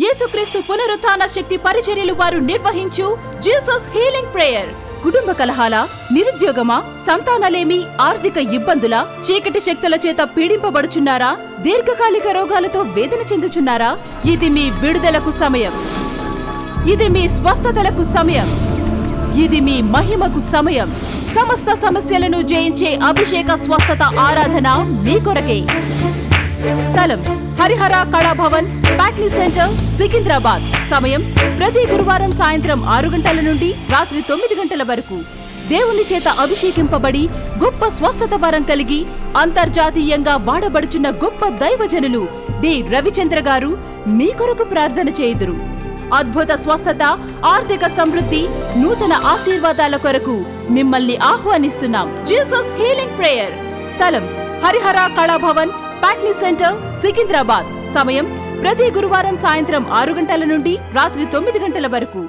యేసుక్రీస్తు పునరుత్థాన శక్తి పరిచర్యలు వారు నిర్వహించు జీసస్ హీలింగ్ ప్రేయర్. కుటుంబ కలహాల, నిరుద్యోగమా, సంతానలేమి, ఆర్థిక ఇబ్బందుల, చీకటి శక్తుల చేత పీడింపబడుచున్నారా? దీర్ఘకాలిక రోగాలతో వేదన చెందుచున్నారా? ఇది మీ విడుదలకు సమయం. ఇది మీ స్వస్థతలకు సమయం. ఇది మీ మహిమకు సమయం. సమస్త సమస్యలను జయించే అభిషేక స్వస్థత ఆరాధన మీ కొరకే. స్థలం హరిహర కళాభవన్, ప్యాట్నీ సెంటర్, సికింద్రాబాద్. సమయం ప్రతి గురువారం సాయంత్రం 6 గంటల నుండి రాత్రి 9 గంటల వరకు. దేవుని చేత అభిషేకింపబడి గొప్ప స్వస్థత వరం కలిగి అంతర్జాతీయంగా వాడబడుచున్న గొప్ప దైవజనులు డి రవిచంద్ర గారు మీ కొరకు ప్రార్థన చేయుదురు. అద్భుత స్వస్థత, ఆర్థిక సమృద్ధి, నూతన ఆశీర్వాదాల కొరకు మిమ్మల్ని ఆహ్వానిస్తున్నాం. Jesus healing prayer. స్థలం హరిహర కళాభవన్, ప్యాట్నీ సెంటర్, సికింద్రాబాద్. సమయం ప్రతి గురువారం సాయంత్రం 6 గంటల నుండి రాత్రి 9 గంటల వరకు.